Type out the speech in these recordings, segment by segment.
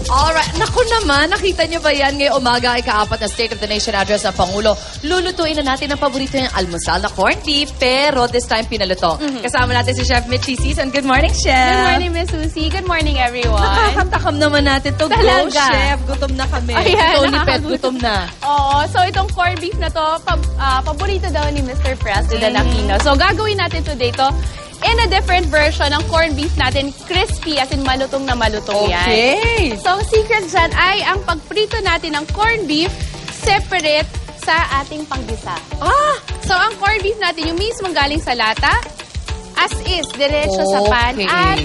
Alright. Naku naman, nakita niyo ba yan ngayong umaga ay kaapat na State of the Nation address ng Pangulo. Lulutuin na natin ang paborito niyang almusal na corned beef, pero this time pinaluto. Kasama natin si Chef Mitchie Season. Good morning, Chef. Good morning, Miss Susie. Good morning, everyone. Nakakatakam naman natin to. Go, Talaga. Chef. Gutom na kami. Ayan, Tony Pet, gutom na. Oo, so itong corned beef na to, paborito daw ni Mr. President Aquino. So gagawin natin today to in a different version ng corned beef natin, crispy, as in malutong na malutong yan. Okay. So, secret dyan ay ang pagprito natin ng corned beef separate sa ating panggisa. So, ang corned beef natin, yung mismong galing sa lata, as is, diretso sa pan. At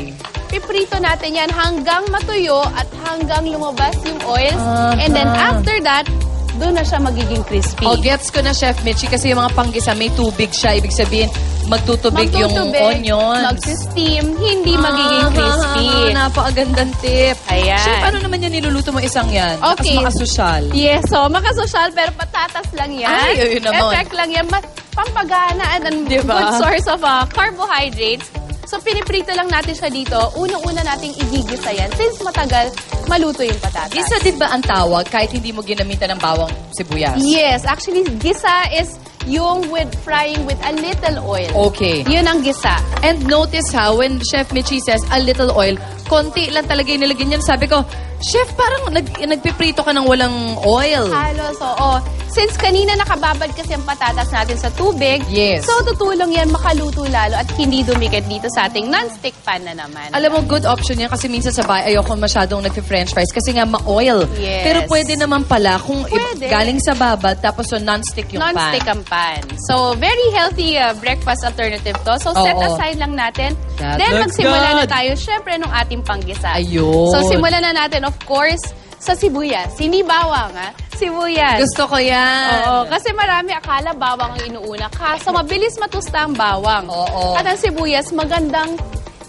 piprito natin yan hanggang matuyo at hanggang lumabas yung oils. And then, after that, doon na siya magiging crispy. Gets ko na, Chef Mitchie, kasi yung mga panggisa, may tubig siya. Ibig sabihin, magtutubig yung onions. Mag-steam, hindi magiging crispy. Napakagandang tip. Ayan. Chef, paano naman yan niluluto mo isang yan? Okay. Tapos makasosyal. Yes, so makasosyal pero patatas lang yan. Ay, yun naman. Effect lang yan. Pampagana and Diba? good source of carbohydrates. So, piniprito lang natin siya dito. Unang-una nating igigisa yan since matagal maluto yung patatas. Gisa din ba ang tawag kahit hindi mo ginamitan ng bawang sibuyas? Yes, actually, gisa is yung with frying with a little oil. Okay. Yun ang gisa. And notice how when Chef Mitchie says a little oil, konti lang talaga yung nilagyan niyan. Sabi ko, Chef, parang nagpiprito ka ng walang oil. Halos, oo. Since kanina nakababad kasi ang patatas natin sa tubig, Yes. so tutulong yan makaluto lalo at hindi dumikit dito sa ating non-stick pan na naman. Alam mo, good option yan kasi minsan sa bahay ayoko masyadong nagpi-french fries kasi nga ma-oil. Yes. Pero pwede naman pala kung Pwede. galing sa babad tapos so non-stick yung Non-stick pan. ang pan. So, very healthy breakfast alternative to. So, set Oo. aside lang natin. That Then, looks magsimula na good. tayo, syempre, nung ating panggisa. Ayun. So, simulan na natin, of course, sa sibuyas. Hindi bawang, ha? Sibuyas. Gusto ko yan. Oo, kasi marami akala bawang ang inuuna. Kaso, mabilis matusta ang bawang. Oo. At ang sibuyas, magandang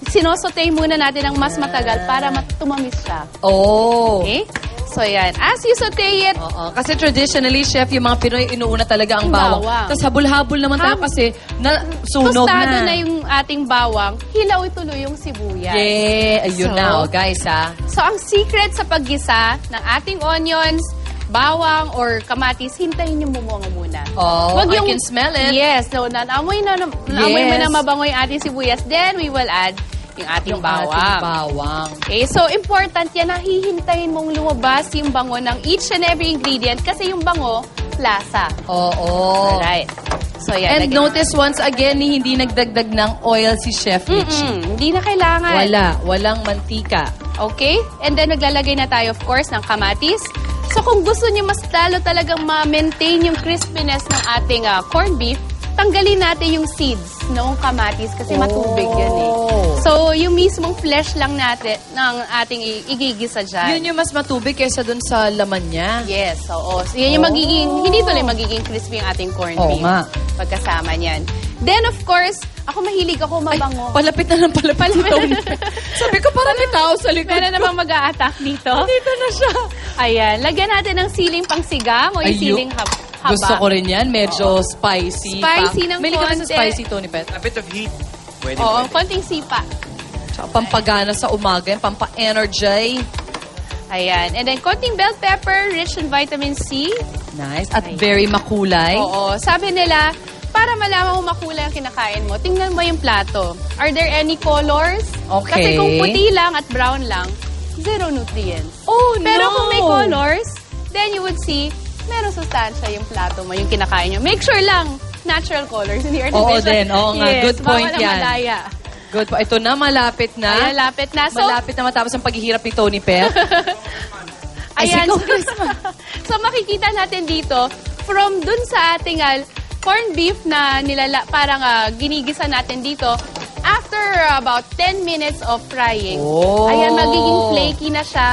sinosotay muna natin ng mas matagal para tumamis siya. Oh. Okay? So, yan. As you saute it, Oo. Kasi traditionally, Chef, yung mga Pinoy, inuuna talaga ang bawang. Bawang. Tapos habol-habol naman tayo kasi sunog tostado na. na yung ating bawang, hilaw ituloy yung sibuyas. Yeah, ayun So, na, guys, ha. So, ang secret sa paggisa ng ating onions, bawang, or kamatis, hintayin yung bumongo muna. Oh, Wag I can smell it. Yes. So, naamoy mo na mabango yung ating sibuyas. Then, we will add yung ating bawang. Ating bawang. Okay, so important yan, nahihintayin mong lumabas yung bango ng each and every ingredient kasi yung bango, lasa. Oo. Alright. So, yan. And notice once again, hindi nagdagdag ng oil si Chef Mitchie. Hindi na kailangan. Walang mantika. Okay? And then, naglalagay na tayo, of course, ng kamatis. So, kung gusto niyo mas lalo talagang ma-maintain yung crispiness ng ating corned beef, tanggalin natin yung seeds ng kamatis kasi matubig yan eh. So, yung mismong flesh lang natin ng ating igigisa dyan. Yun yung mas matubig kaysa dun sa laman niya. Yes, oo. So, yan yung hindi tuloy magiging crispy yung ating corned Oo beef. nga. Pagkasama niyan. Then, of course, ako mahilig ako mabango. Palapit na ng palapit. Sabi ko, parang may tao sa likod Meron ko. namang mag-a-attack dito. Dito na siya. Ayan. Lagyan natin ng siling pangsigang o yung siling haba. Gusto ko rin yan. Medyo spicy. Spicy ng Mahilig ka ba sa konti. spicy, Tony Pet? A bit of heat. Pwede, Oo, pwede. konting sipa. Tsaka pampagana sa umaga, pampa-energy. Ayan. And then, konting bell pepper, rich in vitamin C. Nice. At Ayan. very makulay. Oo. Sabi nila, para malaman mo makulay ang kinakain mo, tingnan mo yung plato. Are there any colors? Okay. Kasi kung puti lang at brown lang, zero nutrients. Oh, Pero no. kung may colors, then you would see, meron sustansya yung plato mo, yung kinakain nyo. Make sure lang, natural colors, hindi artificial. Oo din. Oo nga. Yes, Good point bawal ang yan. madaya. Good po. Ito na, malapit na. Ayan, lapit na. So, Malapit na matapos ang paghihirap ni Tony Pet. ayan. Ikaw, So, makikita natin dito, from dun sa ating corned beef na parang ginigisa natin dito, after about 10 minutes of frying, ayan, magiging flaky na siya,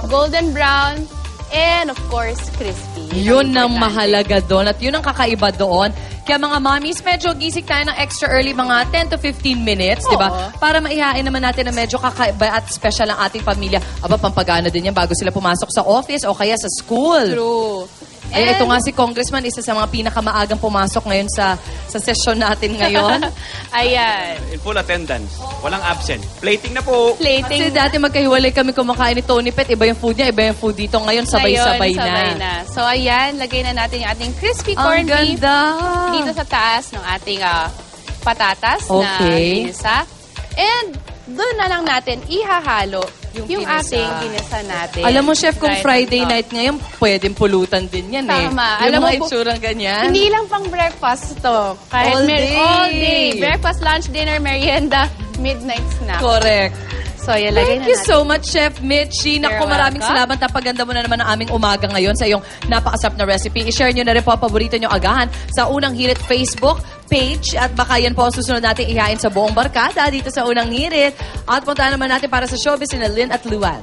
golden brown, and of course, crispy. Yun ang mahalaga doon at yun ang kakaiba doon. Kaya mga mommies, medyo gising tayo ng extra early, mga 10 to 15 minutes, di ba? Para maihain naman natin na medyo kakaiba at special ang ating pamilya. Aba, pampagana din yan bago sila pumasok sa office o kaya sa school. True. Ay, ito nga si Congressman, isa sa mga pinakamaagang pumasok ngayon sa session natin ngayon. Ayan. In full attendance. Walang absent. Plating na po. Kasi Plating. dati magkahiwalay kami kumakain ni Tony Pet. Iba yung food niya, iba yung food dito. Ngayon, sabay-sabay Ngayon, sabay na. So, ayan, lagay na natin yung ating crispy corned beef ganda. dito sa taas ng ating patatas na Okay. ginisa. And doon na lang natin ihahalo yung ginisa. ating ginisa natin. Alam mo, Chef, kung Right Friday on top. night ngayon, pwedeng pulutan din yan eh. Tama. Yung Alam mo mga po- itsurang ganyan. Hindi lang pang breakfast to. Kahit All day. all day. Breakfast, lunch, dinner, merienda, midnight snack. Correct. So, yan, lagay Thank na you natin. so much, Chef Mitchie. Naku, You're maraming welcome. salamat. Napaganda mo na naman ang aming umaga ngayon sa iyong napakasarap na recipe. I-share nyo na rin po ang paborito nyo agahan sa Unang Hirit Facebook page. At baka yan po ang susunod natin ihain sa buong barkada dito sa Unang Hirit. At puntahan naman natin para sa showbiz sina Lynn at Luan.